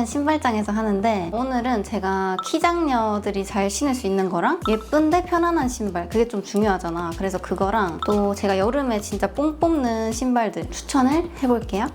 저는 신발장에서 하는데 오늘은 제가 키장녀들이 잘 신을 수 있는 거랑 예쁜데 편안한 신발, 그게 좀 중요하잖아. 그래서 그거랑 또 제가 여름에 진짜 뽕 뽑는 신발들 추천을 해볼게요.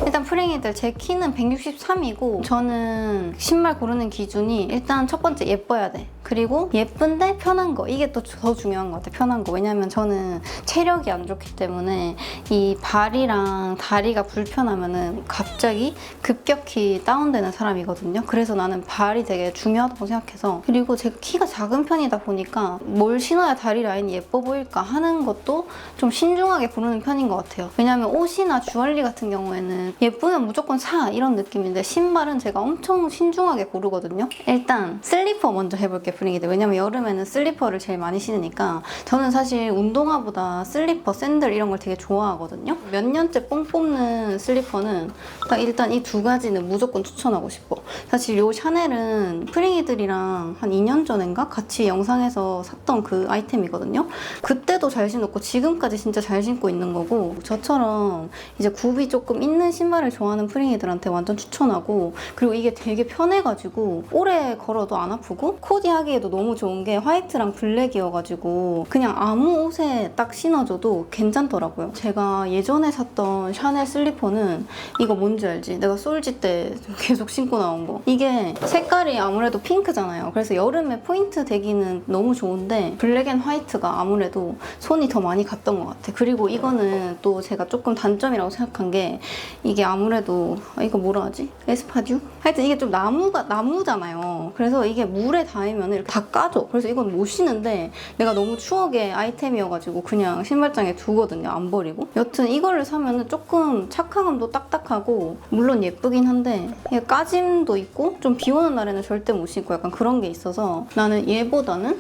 일단 프랭이들 제 키는 163이고 저는 신발 고르는 기준이 일단 첫 번째 예뻐야 돼. 그리고 예쁜데 편한 거, 이게 또 더 중요한 것 같아. 편한 거. 왜냐면 저는 체력이 안 좋기 때문에 이 발이랑 다리가 불편하면은 갑자기 급격히 다운되는 사람이거든요. 그래서 나는 발이 되게 중요하다고 생각해서. 그리고 제가 키가 작은 편이다 보니까 뭘 신어야 다리 라인이 예뻐 보일까 하는 것도 좀 신중하게 고르는 편인 것 같아요. 왜냐면 옷이나 주얼리 같은 경우에는 예쁘면 무조건 사 이런 느낌인데 신발은 제가 엄청 신중하게 고르거든요. 일단 슬리퍼 먼저 해볼게요. 분위기들. 왜냐면 여름에는 슬리퍼를 제일 많이 신으니까. 저는 사실 운동화보다 슬리퍼, 샌들 이런 걸 되게 좋아하거든요. 몇 년째 뽕 뽑는 슬리퍼는 딱 일단 이 두 가지는 무조건 추천하고 싶어. 사실 요 샤넬은 프링이들이랑 한 2년 전인가 같이 영상에서 샀던 그 아이템이거든요. 그때도 잘 신었고 지금까지 진짜 잘 신고 있는 거고, 저처럼 이제 굽이 조금 있는 신발을 좋아하는 프링이들한테 완전 추천하고, 그리고 이게 되게 편해가지고 오래 걸어도 안 아프고 코디하기에도 너무 좋은 게 화이트랑 블랙이어가지고 그냥 아무 옷에 딱 신어줘도 괜찮더라고요. 제가 예전에 샀던 샤넬 슬리퍼는 이거 뭔지 알지? 내가 솔지 때 계속 신고 나온 거. 이게 색깔이 아무래도 핑크잖아요. 그래서 여름에 포인트 되기는 너무 좋은데 블랙 앤 화이트가 아무래도 손이 더 많이 갔던 것 같아. 그리고 이거는 또 제가 조금 단점이라고 생각한 게 이게 아무래도 이거 뭐라 하지? 에스파듀? 하여튼 이게 좀 나무잖아요. 그래서 이게 물에 닿으면 이렇게 다 까져. 그래서 이건 못 신는데 내가 너무 추억의 아이템이어가지고 그냥 신발장에 두거든요. 안 버리고. 여튼 이거를 사면은 조금 착화감도 딱딱하고 물론 예쁘긴 한데 이게 까짐도 있고 좀 비 오는 날에는 절대 못 신고 약간 그런 게 있어서 나는 얘보다는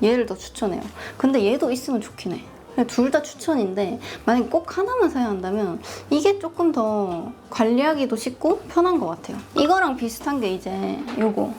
얘를 더 추천해요. 근데 얘도 있으면 좋긴 해. 둘 다 추천인데 만약에 꼭 하나만 사야 한다면 이게 조금 더 관리하기도 쉽고 편한 것 같아요. 이거랑 비슷한 게 이제 요거.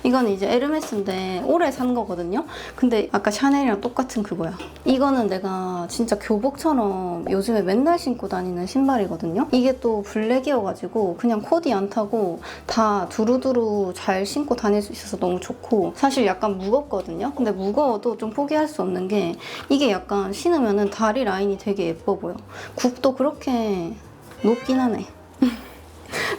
이거는 이제 에르메스인데 올해 산 거거든요. 근데 아까 샤넬이랑 똑같은 그거야. 이거는 내가 진짜 교복처럼 요즘에 맨날 신고 다니는 신발이거든요. 이게 또 블랙이어가지고 그냥 코디 안 타고 다 두루두루 잘 신고 다닐 수 있어서 너무 좋고, 사실 약간 무겁거든요. 근데 무거워도 좀 포기할 수 없는 게 이게 약간 신으면은 다리 라인이 되게 예뻐 보여. 굽도 그렇게 높긴 하네.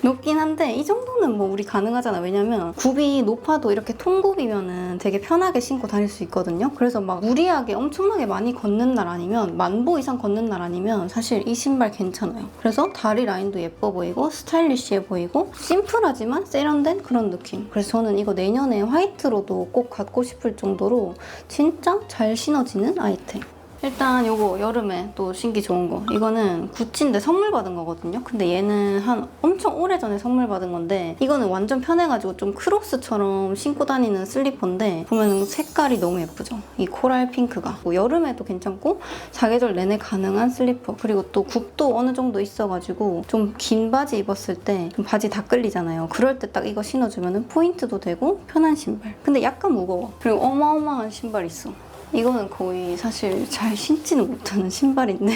높긴 한데 이 정도는 뭐 우리 가능하잖아. 왜냐면 굽이 높아도 이렇게 통굽이면은 되게 편하게 신고 다닐 수 있거든요. 그래서 막 무리하게 엄청나게 많이 걷는 날 아니면 만보 이상 걷는 날 아니면 사실 이 신발 괜찮아요. 그래서 다리 라인도 예뻐 보이고 스타일리시해 보이고 심플하지만 세련된 그런 느낌. 그래서 저는 이거 내년에 화이트로도 꼭 갖고 싶을 정도로 진짜 잘 신어지는 아이템. 일단 요거 여름에 또 신기 좋은 거, 이거는 구찌인데 선물 받은 거거든요. 근데 얘는 한 엄청 오래전에 선물 받은 건데 이거는 완전 편해가지고 좀 크록스처럼 신고 다니는 슬리퍼인데 보면 색깔이 너무 예쁘죠. 이 코랄 핑크가 뭐 여름에도 괜찮고 사계절 내내 가능한 슬리퍼. 그리고 또 굽도 어느 정도 있어가지고 좀 긴 바지 입었을 때 바지 다 끌리잖아요. 그럴 때 딱 이거 신어주면 포인트도 되고 편한 신발. 근데 약간 무거워. 그리고 어마어마한 신발 있어. 이거는 거의 사실 잘 신지는 못하는 신발인데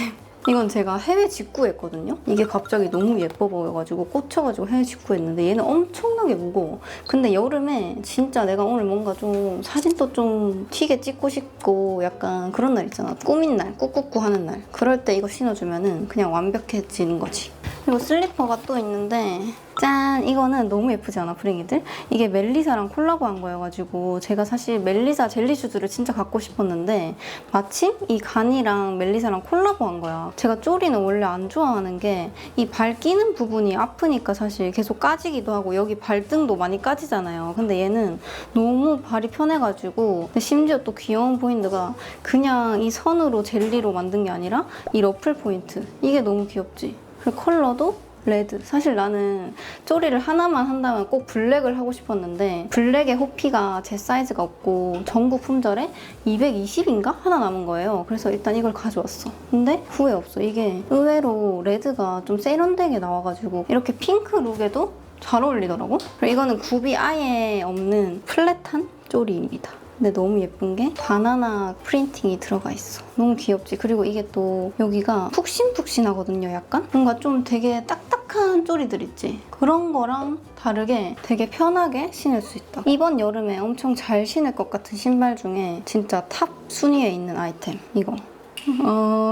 이건 제가 해외 직구했거든요. 이게 갑자기 너무 예뻐 보여가지고 꽂혀가지고 해외 직구했는데 얘는 엄청나게 무거워. 근데 여름에 진짜 내가 오늘 뭔가 좀 사진도 좀 튀게 찍고 싶고 약간 그런 날 있잖아. 꾸민 날, 꾸꾸꾸 하는 날. 그럴 때 이거 신어주면은 그냥 완벽해지는 거지. 그리고 슬리퍼가 또 있는데 짠! 이거는 너무 예쁘지 않아, 프링이들? 이게 멜리사랑 콜라보한 거여가지고 제가 사실 멜리사 젤리 슈즈를 진짜 갖고 싶었는데 마침 이 가니랑 멜리사랑 콜라보한 거야. 제가 쪼리는 원래 안 좋아하는 게 이 발 끼는 부분이 아프니까 사실 계속 까지기도 하고 여기 발등도 많이 까지잖아요. 근데 얘는 너무 발이 편해가지고, 근데 심지어 또 귀여운 포인트가 그냥 이 선으로 젤리로 만든 게 아니라 이 러플 포인트. 이게 너무 귀엽지? 그리고 컬러도 레드. 사실 나는 쪼리를 하나만 한다면 꼭 블랙을 하고 싶었는데 블랙의 호피가 제 사이즈가 없고 전국 품절에 220인가? 하나 남은 거예요. 그래서 일단 이걸 가져왔어. 근데 후회 없어. 이게 의외로 레드가 좀 세련되게 나와가지고 이렇게 핑크 룩에도 잘 어울리더라고. 그리고 이거는 굽이 아예 없는 플랫한 쪼리입니다. 근데 너무 예쁜 게 바나나 프린팅이 들어가 있어. 너무 귀엽지? 그리고 이게 또 여기가 푹신푹신하거든요, 약간? 뭔가 좀 되게 딱딱한 쪼리들 있지? 그런 거랑 다르게 되게 편하게 신을 수 있다. 이번 여름에 엄청 잘 신을 것 같은 신발 중에 진짜 탑 순위에 있는 아이템, 이거.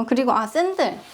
그리고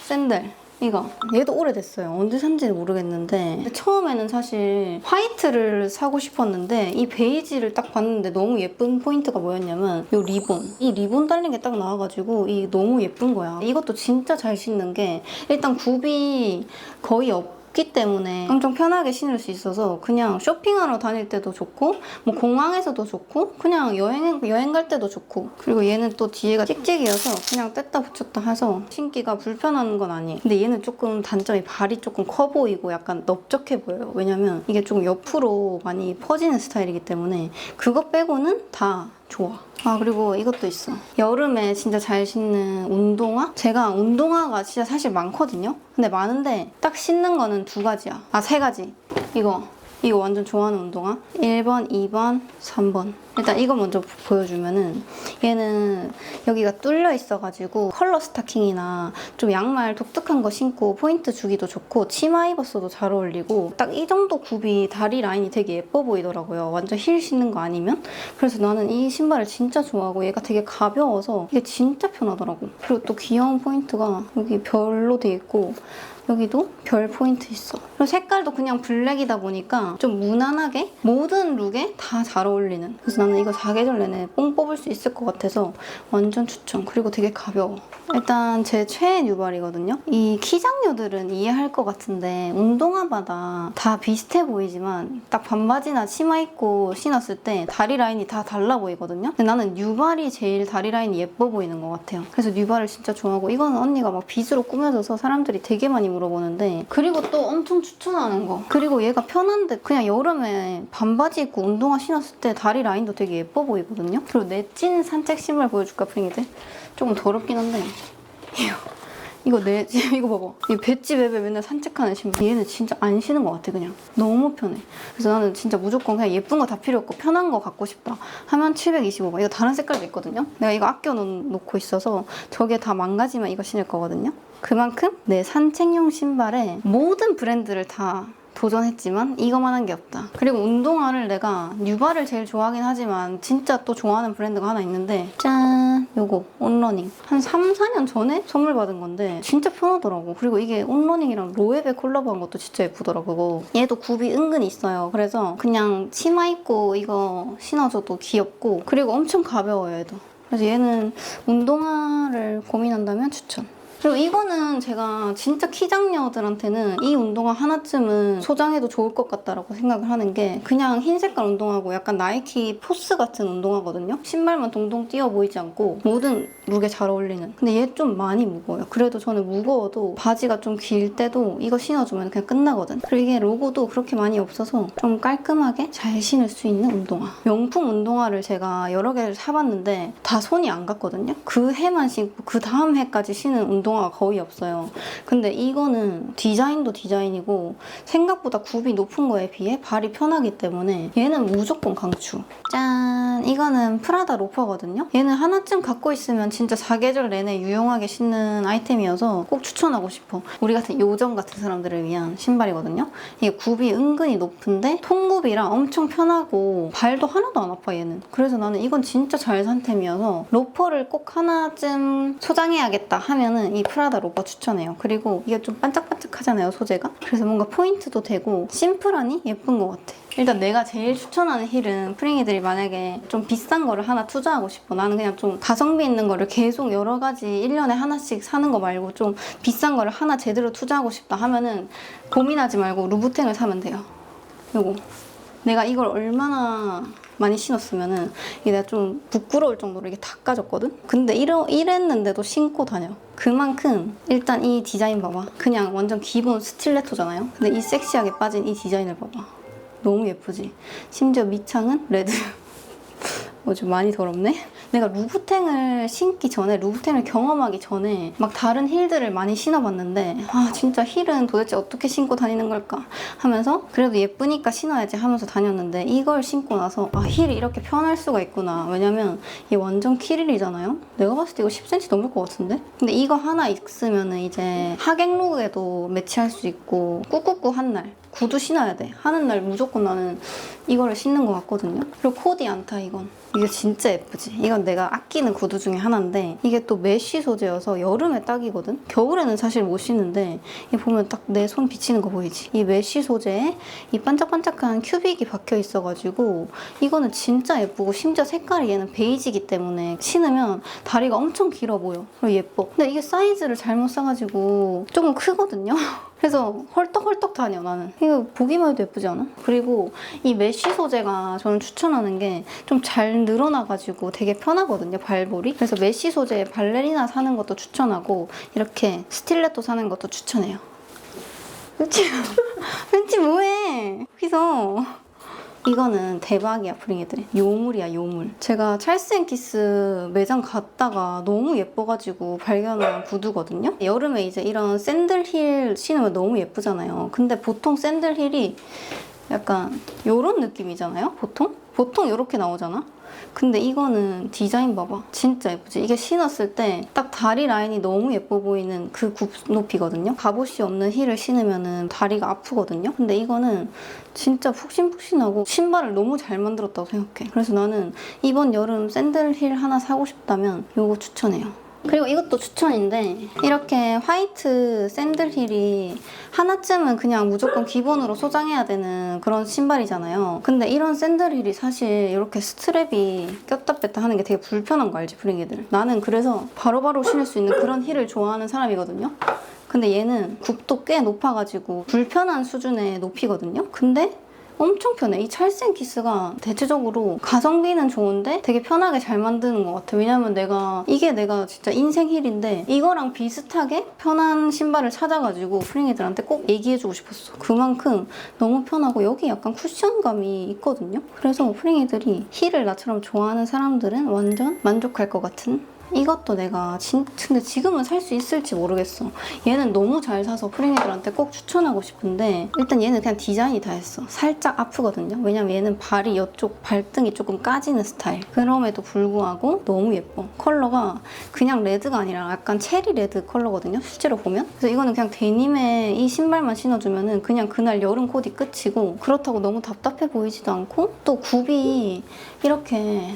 샌들. 이거. 얘도 오래됐어요. 언제 산지는 모르겠는데. 근데 처음에는 사실 화이트를 사고 싶었는데 이 베이지를 딱 봤는데 너무 예쁜 포인트가 뭐였냐면 이 리본. 이 리본 달린 게 딱 나와가지고 이 너무 예쁜 거야. 이것도 진짜 잘 신는 게 일단 굽이 거의 없기 때문에 엄청 편하게 신을 수 있어서 그냥 쇼핑하러 다닐 때도 좋고 뭐 공항에서도 좋고 그냥 여행 갈 때도 좋고 그리고 얘는 또 뒤에가 찍찍이어서 그냥 뗐다 붙였다 해서 신기가 불편한 건 아니에요. 근데 얘는 조금 단점이 발이 조금 커 보이고 약간 넓적해 보여요. 왜냐면 이게 조금 옆으로 많이 퍼지는 스타일이기 때문에 그거 빼고는 다 좋아. 아 그리고 이것도 있어. 여름에 진짜 잘 신는 운동화? 제가 운동화가 진짜 사실 많거든요? 근데 많은데 딱 신는 거는 2가지야. 아 3가지. 이거 완전 좋아하는 운동화. 1번, 2번, 3번. 일단 이거 먼저 보여주면은 얘는 여기가 뚫려 있어가지고 컬러 스타킹이나 좀 양말 독특한 거 신고 포인트 주기도 좋고 치마 입었어도 잘 어울리고 딱 이 정도 굽이 다리 라인이 되게 예뻐 보이더라고요. 완전 힐 신는 거 아니면. 그래서 나는 이 신발을 진짜 좋아하고 얘가 되게 가벼워서 이게 진짜 편하더라고. 그리고 또 귀여운 포인트가 여기 별로 돼 있고 여기도 별 포인트 있어. 그리고 색깔도 그냥 블랙이다 보니까 좀 무난하게 모든 룩에 다 잘 어울리는. 그래서 나는 이거 4계절 내내 뽕 뽑을 수 있을 것 같아서 완전 추천. 그리고 되게 가벼워. 일단 제 최애 뉴발이거든요. 이 키장녀들은 이해할 것 같은데 운동화마다 다 비슷해 보이지만 딱 반바지나 치마 입고 신었을 때 다리 라인이 다 달라 보이거든요. 근데 나는 뉴발이 제일 다리 라인이 예뻐 보이는 것 같아요. 그래서 뉴발을 진짜 좋아하고 이거는 언니가 막 빗으로 꾸며줘서 사람들이 되게 많이 물어보는데 그리고 또 엄청 추천하는 거. 그리고 얘가 편한데 그냥 여름에 반바지 입고 운동화 신었을 때 다리 라인도 되게 예뻐 보이거든요. 그리고 내 찐 산책 신발 보여줄까 프링이들? 조금 더럽긴 한데 이거 봐봐. 이 배지 웹에 맨날 산책하는 신발. 얘는 진짜 안 신은 것 같아 그냥. 너무 편해. 그래서 나는 진짜 무조건 그냥 예쁜 거 다 필요 없고 편한 거 갖고 싶다 하면 725번. 이거 다른 색깔도 있거든요. 내가 이거 아껴놓고 있어서 저게 다 망가지면 이거 신을 거거든요. 그만큼 내 산책용 신발에 모든 브랜드를 다 도전했지만 이거만한 게 없다. 그리고 운동화를 내가 뉴발을 제일 좋아하긴 하지만 진짜 또 좋아하는 브랜드가 하나 있는데 짠! 요거 온러닝. 한 3, 4년 전에 선물 받은 건데 진짜 편하더라고. 그리고 이게 온러닝이랑 로에베 콜라보한 것도 진짜 예쁘더라고. 얘도 굽이 은근히 있어요. 그래서 그냥 치마 입고 이거 신어줘도 귀엽고 그리고 엄청 가벼워요 얘도. 그래서 얘는 운동화를 고민한다면 추천. 그리고 이거는 제가 진짜 키장녀들한테는 이 운동화 하나쯤은 소장해도 좋을 것 같다라고 생각을 하는 게 그냥 흰 색깔 운동화고 약간 나이키 포스 같은 운동화거든요. 신발만 동동 뛰어 보이지 않고 모든 룩에 잘 어울리는. 근데 얘 좀 많이 무거워요. 그래도 저는 무거워도 바지가 좀 길 때도 이거 신어주면 그냥 끝나거든. 그리고 이게 로고도 그렇게 많이 없어서 좀 깔끔하게 잘 신을 수 있는 운동화. 명품 운동화를 제가 여러 개를 사봤는데 다 손이 안 갔거든요. 그 해만 신고 그 다음 해까지 신은 운동화가 거의 없어요. 근데 이거는 디자인도 디자인이고 생각보다 굽이 높은 거에 비해 발이 편하기 때문에 얘는 무조건 강추. 짠! 이거는 프라다 로퍼거든요. 얘는 하나쯤 갖고 있으면 진짜 4계절 내내 유용하게 신는 아이템이어서 꼭 추천하고 싶어. 우리 같은 요정 같은 사람들을 위한 신발이거든요. 이게 굽이 은근히 높은데 통굽이라 엄청 편하고 발도 하나도 안 아파 얘는. 그래서 나는 이건 진짜 잘 산 템이어서 로퍼를 꼭 하나쯤 소장해야겠다 하면은 이 프라다 로퍼 추천해요. 그리고 이게 좀 반짝반짝하잖아요 소재가. 그래서 뭔가 포인트도 되고 심플하니 예쁜 것 같아. 일단 내가 제일 추천하는 힐은 프링이들이 만약에 좀 비싼 거를 하나 투자하고 싶어. 나는 그냥 좀 가성비 있는 거를 계속 여러 가지 1년에 하나씩 사는 거 말고 좀 비싼 거를 하나 제대로 투자하고 싶다 하면은 고민하지 말고 루부탱을 사면 돼요. 요거. 내가 이걸 얼마나 많이 신었으면은 이게 내가 좀 부끄러울 정도로 이게 다 까졌거든? 근데 이랬는데도 신고 다녀. 그만큼 일단 이 디자인 봐봐. 그냥 완전 기본 스틸레토잖아요? 근데 이 섹시하게 빠진 이 디자인을 봐봐. 너무 예쁘지? 심지어 밑창은 레드. 좀 많이 더럽네? 내가 루브탱을 신기 전에, 루브탱을 경험하기 전에 막 다른 힐들을 많이 신어봤는데 아 진짜 힐은 도대체 어떻게 신고 다니는 걸까 하면서 그래도 예쁘니까 신어야지 하면서 다녔는데 이걸 신고 나서 아 힐이 이렇게 편할 수가 있구나. 왜냐면 이게 완전 키릴이잖아요? 내가 봤을 때 이거 10cm 넘을 것 같은데? 근데 이거 하나 있으면은 이제 하객룩에도 매치할 수 있고 꾸꾸꾸 한 날 구두 신어야 돼. 하는 날 무조건 나는 이거를 신는 것 같거든요. 그리고 코디 않다 이건. 이게 진짜 예쁘지? 이건 내가 아끼는 구두 중에 하나인데 이게 또 메쉬 소재여서 여름에 딱이거든? 겨울에는 사실 못 신는데 이 보면 딱 내 손 비치는 거 보이지? 이 메쉬 소재에 이 반짝반짝한 큐빅이 박혀 있어가지고 이거는 진짜 예쁘고 심지어 색깔이 얘는 베이지기 때문에 신으면 다리가 엄청 길어 보여. 그리고 예뻐. 근데 이게 사이즈를 잘못 사가지고 조금 크거든요? 그래서 헐떡헐떡 다녀 나는. 이거 보기만 해도 예쁘지 않아? 그리고 이 메쉬 소재가 저는 추천하는 게 좀 잘 늘어나가지고 되게 편하거든요, 발볼이. 그래서 메쉬 소재의 발레리나 사는 것도 추천하고 이렇게 스틸레토 사는 것도 추천해요. 왠지 뭐해? 여기서. 이거는 대박이야, 프링이들이. 요물이야, 요물. 제가 찰스 앤 키스 매장 갔다가 너무 예뻐가지고 발견한 구두거든요. 여름에 이제 이런 샌들 힐 신으면 너무 예쁘잖아요. 근데 보통 샌들 힐이 약간 요런 느낌이잖아요, 보통? 보통 이렇게 나오잖아? 근데 이거는 디자인 봐봐. 진짜 예쁘지? 이게 신었을 때 딱 다리 라인이 너무 예뻐 보이는 그 굽 높이거든요. 갑옷이 없는 힐을 신으면 다리가 아프거든요. 근데 이거는 진짜 푹신푹신하고 신발을 너무 잘 만들었다고 생각해. 그래서 나는 이번 여름 샌들 힐 하나 사고 싶다면 이거 추천해요. 그리고 이것도 추천인데 이렇게 화이트 샌들 힐이 하나쯤은 그냥 무조건 기본으로 소장해야 되는 그런 신발이잖아요. 근데 이런 샌들 힐이 사실 이렇게 스트랩이 꼈다 뺐다 하는 게 되게 불편한 거 알지, 프링이들? 나는 그래서 바로바로 신을 수 있는 그런 힐을 좋아하는 사람이거든요. 근데 얘는 굽도 꽤 높아가지고 불편한 수준의 높이거든요. 근데 엄청 편해. 이 찰스 앤 키스가 대체적으로 가성비는 좋은데 되게 편하게 잘 만드는 것 같아. 왜냐면 이게 내가 진짜 인생 힐인데 이거랑 비슷하게 편한 신발을 찾아가지고 프링이들한테 꼭 얘기해주고 싶었어. 그만큼 너무 편하고 여기 약간 쿠션감이 있거든요. 그래서 프링이들이 힐을 나처럼 좋아하는 사람들은 완전 만족할 것 같은. 이것도 내가 근데 지금은 살 수 있을지 모르겠어. 얘는 너무 잘 사서 프링이들한테 꼭 추천하고 싶은데 일단 얘는 그냥 디자인이 다 했어. 살짝 아프거든요. 왜냐면 얘는 발이 이쪽 발등이 조금 까지는 스타일. 그럼에도 불구하고 너무 예뻐. 컬러가 그냥 레드가 아니라 약간 체리 레드 컬러거든요, 실제로 보면. 그래서 이거는 그냥 데님에 이 신발만 신어주면은 그냥 그날 여름 코디 끝이고 그렇다고 너무 답답해 보이지도 않고 또 굽이 이렇게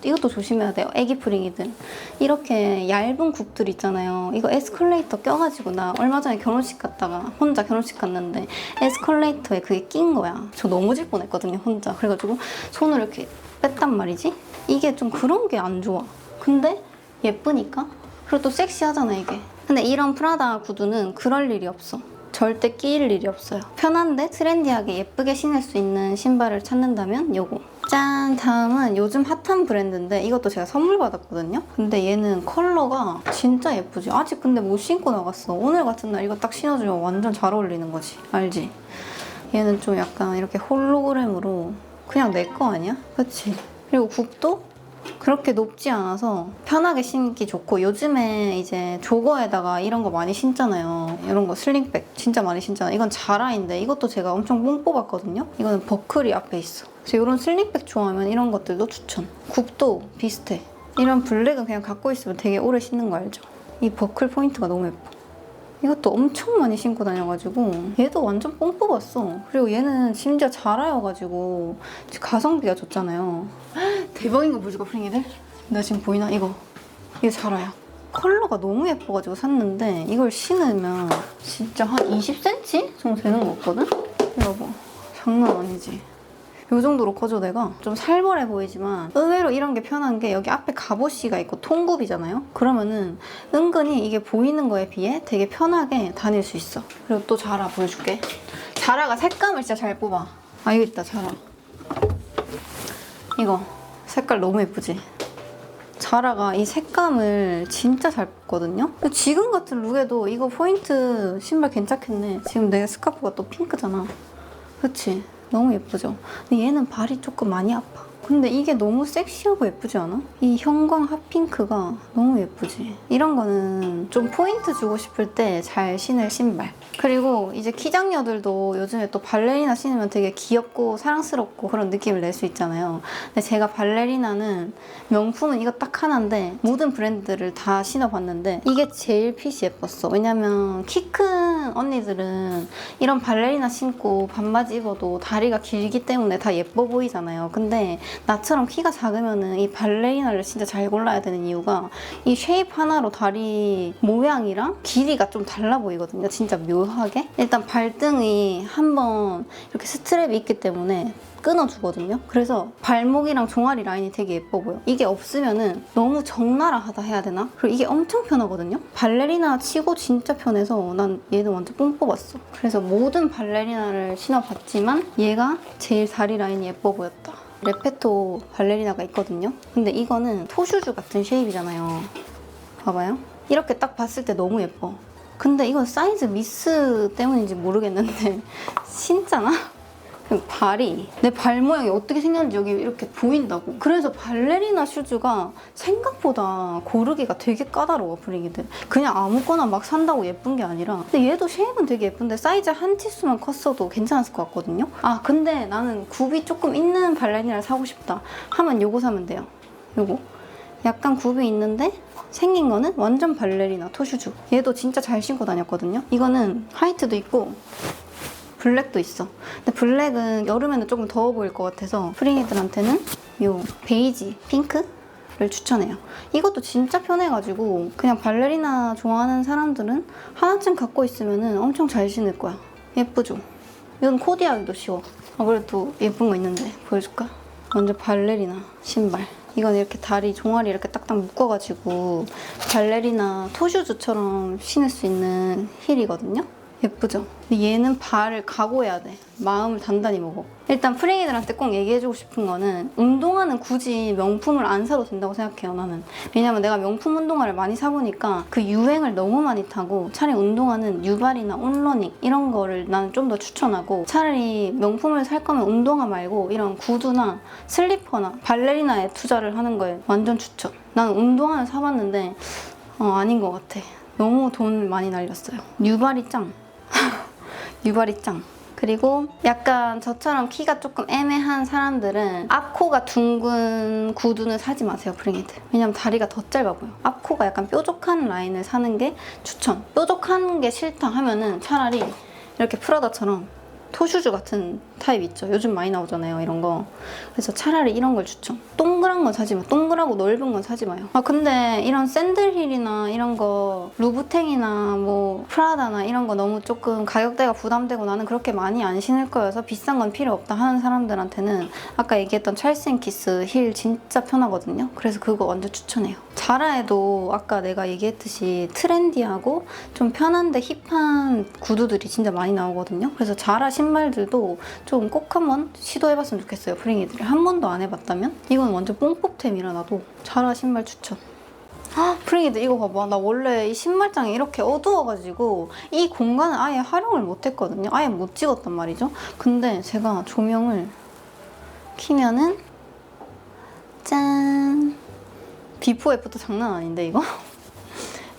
이것도 조심해야 돼요, 애기 프링이들. 이렇게 얇은 굽들 있잖아요. 이거 에스컬레이터 껴가지고 나 얼마 전에 결혼식 갔다가 혼자 결혼식 갔는데 에스컬레이터에 그게 낀 거야. 저 넘어질 뻔했거든요, 혼자. 그래가지고 손을 이렇게 뺐단 말이지. 이게 좀 그런 게 안 좋아. 근데 예쁘니까. 그리고 또 섹시하잖아, 이게. 근데 이런 프라다 구두는 그럴 일이 없어. 절대 끼일 일이 없어요. 편한데 트렌디하게 예쁘게 신을 수 있는 신발을 찾는다면 요거. 짠! 다음은 요즘 핫한 브랜드인데 이것도 제가 선물 받았거든요? 근데 얘는 컬러가 진짜 예쁘지? 아직 근데 못 신고 나갔어. 오늘 같은 날 이거 딱 신어주면 완전 잘 어울리는 거지. 알지? 얘는 좀 약간 이렇게 홀로그램으로 그냥 내 거 아니야? 그치? 그리고 굽도 그렇게 높지 않아서 편하게 신기 좋고 요즘에 이제 조거에다가 이런 거 많이 신잖아요. 이런 거 슬링백 진짜 많이 신잖아요. 이건 자라인데 이것도 제가 엄청 뽕 뽑았거든요. 이거는 버클이 앞에 있어. 그래서 이런 슬링백 좋아하면 이런 것들도 추천. 굽도 비슷해. 이런 블랙은 그냥 갖고 있으면 되게 오래 신는 거 알죠? 이 버클 포인트가 너무 예뻐. 이것도 엄청 많이 신고 다녀가지고 얘도 완전 뽕 뽑았어. 그리고 얘는 심지어 자라여가지고 가성비가 좋잖아요. 대박인 거 보여줄까, 프링이들? 나 지금 보이나? 이거. 이게 자라야. 컬러가 너무 예뻐가지고 샀는데 이걸 신으면 진짜 한 20cm 정도 되는 거 같거든? 이거 봐. 장난 아니지? 이 정도로 커져. 내가 좀 살벌해 보이지만 의외로 이런 게 편한 게 여기 앞에 갑옷이가 있고 통굽이잖아요. 그러면은 은근히 이게 보이는 거에 비해 되게 편하게 다닐 수 있어. 그리고 또 자라 보여줄게. 자라가 색감을 진짜 잘 뽑아. 아, 이거 있다, 자라. 이거 색깔 너무 예쁘지? 자라가 이 색감을 진짜 잘 뽑거든요? 지금 같은 룩에도 이거 포인트 신발 괜찮겠네. 지금 내 스카프가 또 핑크잖아. 그치? 너무 예쁘죠? 근데 얘는 발이 조금 많이 아파. 근데 이게 너무 섹시하고 예쁘지 않아? 이 형광 핫핑크가 너무 예쁘지? 이런 거는 좀 포인트 주고 싶을 때 잘 신을 신발. 그리고 이제 키장녀들도 요즘에 또 발레리나 신으면 되게 귀엽고 사랑스럽고 그런 느낌을 낼 수 있잖아요. 근데 제가 발레리나는 명품은 이거 딱 하나인데 모든 브랜드를 다 신어봤는데 이게 제일 핏이 예뻤어. 왜냐면 키 큰 언니들은 이런 발레리나 신고 반바지 입어도 다리가 길기 때문에 다 예뻐 보이잖아요. 근데 나처럼 키가 작으면은 이 발레리나를 진짜 잘 골라야 되는 이유가 이 쉐입 하나로 다리 모양이랑 길이가 좀 달라 보이거든요. 진짜 묘하게. 일단 발등이 한번 이렇게 스트랩이 있기 때문에 끊어주거든요. 그래서 발목이랑 종아리 라인이 되게 예뻐 보여. 이게 없으면은 너무 적나라하다 해야 되나? 그리고 이게 엄청 편하거든요. 발레리나 치고 진짜 편해서 난 얘는 완전 뽕 뽑았어. 그래서 모든 발레리나를 신어봤지만 얘가 제일 다리 라인이 예뻐 보였다. 레페토 발레리나가 있거든요. 근데 이거는 토슈즈 같은 쉐입이잖아요. 봐봐요. 이렇게 딱 봤을 때 너무 예뻐. 근데 이건 사이즈 미스 때문인지 모르겠는데 신잖아? 발이 내 발 모양이 어떻게 생겼는지 여기 이렇게 보인다고. 그래서 발레리나 슈즈가 생각보다 고르기가 되게 까다로워. 브랜드 그냥 아무거나 막 산다고 예쁜 게 아니라. 근데 얘도 쉐입은 되게 예쁜데 사이즈 한 치수만 컸어도 괜찮았을 것 같거든요. 아 근데 나는 굽이 조금 있는 발레리나를 사고 싶다 하면 요거 사면 돼요. 요거 약간 굽이 있는데 생긴 거는 완전 발레리나 토슈즈. 얘도 진짜 잘 신고 다녔거든요. 이거는 화이트도 있고 블랙도 있어. 근데 블랙은 여름에는 조금 더워 보일 것 같아서 프링이들한테는 요 베이지 핑크를 추천해요. 이것도 진짜 편해가지고 그냥 발레리나 좋아하는 사람들은 하나쯤 갖고 있으면 엄청 잘 신을 거야. 예쁘죠? 이건 코디하기도 쉬워. 그래도 예쁜 거 있는데 보여줄까? 먼저 발레리나 신발. 이건 이렇게 다리 종아리 이렇게 딱딱 묶어가지고 발레리나 토슈즈처럼 신을 수 있는 힐이거든요. 예쁘죠? 근데 얘는 발을 각오해야 돼. 마음을 단단히 먹어. 일단 프레이들한테 꼭 얘기해주고 싶은 거는 운동화는 굳이 명품을 안 사도 된다고 생각해요, 나는. 왜냐면 내가 명품 운동화를 많이 사보니까 그 유행을 너무 많이 타고 차라리 운동화는 뉴발이나 온러닝 이런 거를 나는 좀 더 추천하고 차라리 명품을 살 거면 운동화 말고 이런 구두나 슬리퍼나 발레리나에 투자를 하는 거에 완전 추천. 나는 운동화는 사봤는데 아닌 것 같아. 너무 돈 많이 날렸어요. 뉴발이 짱. 뉴발이 짱. 그리고 약간 저처럼 키가 조금 애매한 사람들은 앞코가 둥근 구두는 사지 마세요, 브링헤드. 왜냐면 다리가 더 짧아 보여. 앞코가 약간 뾰족한 라인을 사는 게 추천. 뾰족한 게 싫다 하면은 차라리 이렇게 프라다처럼 토슈즈 같은 타입 있죠. 요즘 많이 나오잖아요, 이런 거. 그래서 차라리 이런 걸 추천. 동그란 건 사지 마. 동그랗고 넓은 건 사지 마요. 근데 이런 샌들힐이나 이런 거 루브탱이나 뭐 프라다나 이런 거 너무 조금 가격대가 부담되고 나는 그렇게 많이 안 신을 거여서 비싼 건 필요 없다 하는 사람들한테는 아까 얘기했던 찰스 앤 키스 힐 진짜 편하거든요. 그래서 그거 완전 추천해요. 자라에도 아까 내가 얘기했듯이 트렌디하고 좀 편한데 힙한 구두들이 진짜 많이 나오거든요. 그래서 자라 신발들도 좀 꼭 한번 시도해봤으면 좋겠어요. 프링이들을 한 번도 안 해봤다면 이건 완전 뽕뽑템이라 나도 자라 신발 추천. 프링이들 이거 봐봐. 나 원래 이 신발장이 이렇게 어두워가지고 이 공간을 아예 활용을 못했거든요. 아예 못 찍었단 말이죠. 근데 제가 조명을 켜면은 짠! 비포 애프터 장난 아닌데 이거?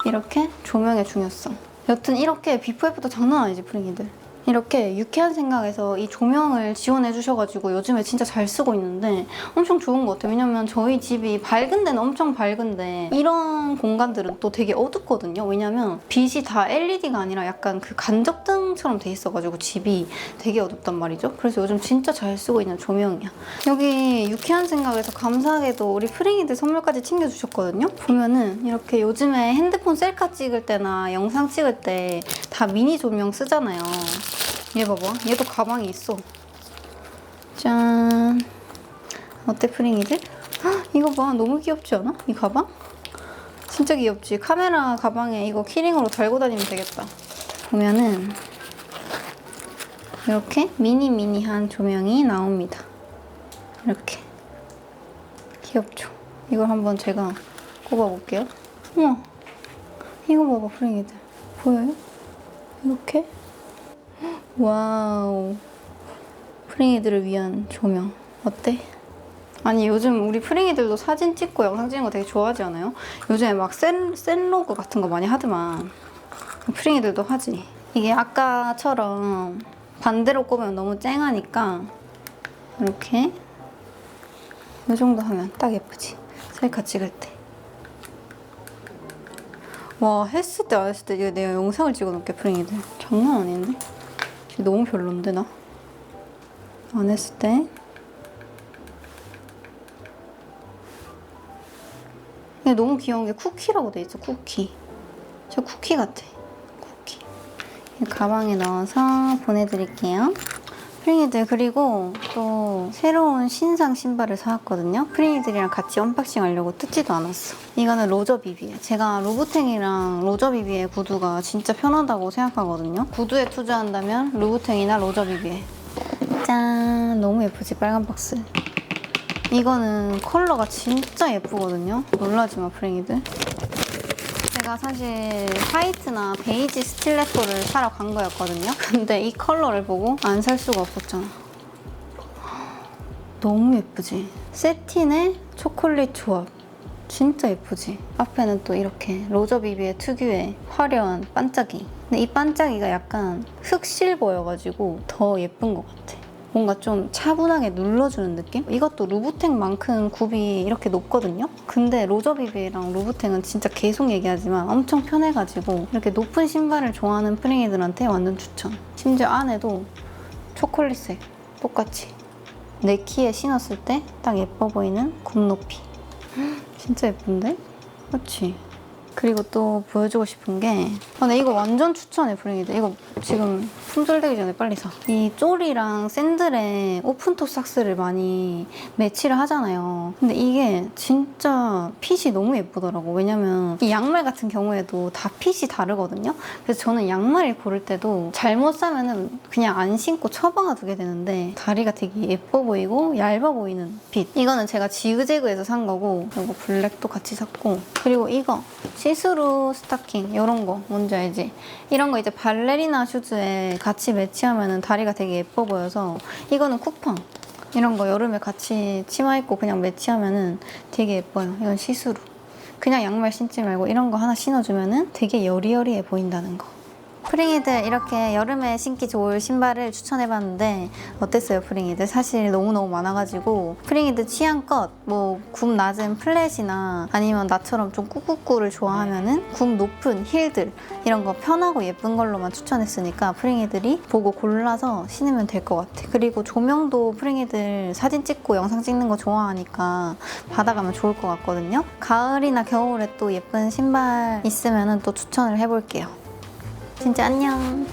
이렇게 조명의 중요성. 여튼 이렇게 비포 애프터 장난 아니지 프링이들. 이렇게 유쾌한 생각에서 이 조명을 지원해 주셔가지고 요즘에 진짜 잘 쓰고 있는데 엄청 좋은 것 같아요. 왜냐면 저희 집이 밝은 데는 엄청 밝은데 이런 공간들은 또 되게 어둡거든요. 왜냐면 빛이 다 LED가 아니라 약간 그 간접등처럼 돼 있어가지고 집이 되게 어둡단 말이죠. 그래서 요즘 진짜 잘 쓰고 있는 조명이야. 여기 유쾌한 생각에서 감사하게도 우리 프링이들 선물까지 챙겨주셨거든요. 보면은 이렇게 요즘에 핸드폰 셀카 찍을 때나 영상 찍을 때 다 미니 조명 쓰잖아요. 얘 봐봐. 얘도 가방이 있어. 짠. 어때 프링이들? 이거 봐. 너무 귀엽지 않아? 이 가방? 진짜 귀엽지? 카메라 가방에 이거 키링으로 달고 다니면 되겠다. 보면은 이렇게 미니미니한 조명이 나옵니다. 이렇게. 귀엽죠? 이걸 한번 제가 꼽아볼게요. 우와. 이거 봐봐 프링이들. 보여요? 이렇게? 와우. 프링이들을 위한 조명. 어때? 아니 요즘 우리 프랭이들도 사진 찍고 영상 찍는 거 되게 좋아하지 않아요? 요즘에 막 셀로그 같은 거 많이 하더만. 프랭이들도 하지. 이게 아까처럼 반대로 꼽으면 너무 쨍하니까 이렇게 이 정도 하면 딱 예쁘지. 셀카 찍을 때. 와, 했을 때 안 했을 때 이거 내가 영상을 찍어놓을게. 프랭이들 장난 아닌데? 너무 별론데 나? 안 했을 때 이게 너무 귀여운 게 쿠키라고 돼 있어. 쿠키. 저 쿠키 같아. 쿠키. 가방에 넣어서 보내드릴게요. 프랭이들. 그리고 또 새로운 신상 신발을 사왔거든요. 프랭이들이랑 같이 언박싱 하려고 뜯지도 않았어. 이거는 로저비비에. 제가 루브탱이랑 로저비비의 구두가 진짜 편하다고 생각하거든요. 구두에 투자한다면 루브탱이나 로저비비에. 짠! 너무 예쁘지? 빨간 박스. 이거는 컬러가 진짜 예쁘거든요. 놀라지 마, 프랭이들. 제가 사실 화이트나 베이지 스틸레토를 사러 간 거였거든요. 근데 이 컬러를 보고 안 살 수가 없었잖아. 너무 예쁘지? 세틴의 초콜릿 조합. 진짜 예쁘지? 앞에는 또 이렇게 로저비비의 특유의 화려한 반짝이. 근데 이 반짝이가 약간 흑실버여가지고 더 예쁜 것 같아. 뭔가 좀 차분하게 눌러주는 느낌? 이것도 루브탱만큼 굽이 이렇게 높거든요? 근데 로저비비랑 루브탱은 진짜 계속 얘기하지만 엄청 편해가지고 이렇게 높은 신발을 좋아하는 프랭이들한테 완전 추천. 심지어 안에도 초콜릿색 똑같이 내 키에 신었을 때 딱 예뻐 보이는 굽 높이. 진짜 예쁜데? 그렇지? 그리고 또 보여주고 싶은 게 근데 이거 완전 추천해, 프랭이들. 이거 지금 품절되기 전에 빨리 사. 이 쫄이랑 샌들에 오픈톱 삭스를 많이 매치를 하잖아요. 근데 이게 진짜 핏이 너무 예쁘더라고. 왜냐면 이 양말 같은 경우에도 다 핏이 다르거든요. 그래서 저는 양말을 고를 때도 잘못 사면은 그냥 안 신고 처박아 두게 되는데 다리가 되게 예뻐 보이고 얇아 보이는 핏. 이거는 제가 지그재그에서 산 거고, 그리고 블랙도 같이 샀고, 그리고 이거 시스루 스타킹 이런 거 뭔지 알지? 이런 거 이제 발레리나 슈즈에 같이 매치하면 다리가 되게 예뻐 보여서 이거는 쿠팡. 이런 거 여름에 같이 치마 입고 그냥 매치하면 되게 예뻐요. 이건 시스루. 그냥 양말 신지 말고 이런 거 하나 신어주면 되게 여리여리해 보인다는 거. 프랭이들 이렇게 여름에 신기 좋을 신발을 추천해봤는데 어땠어요, 프랭이들? 사실 너무너무 많아가지고 프랭이들 취향껏 뭐 굽 낮은 플랫이나 아니면 나처럼 좀 꾸꾸꾸를 좋아하면은 굽 높은 힐들 이런 거 편하고 예쁜 걸로만 추천했으니까 프랭이들이 보고 골라서 신으면 될 것 같아. 그리고 조명도 프랭이들 사진 찍고 영상 찍는 거 좋아하니까 받아가면 좋을 것 같거든요. 가을이나 겨울에 또 예쁜 신발 있으면 또 추천을 해볼게요. 진짜 안녕.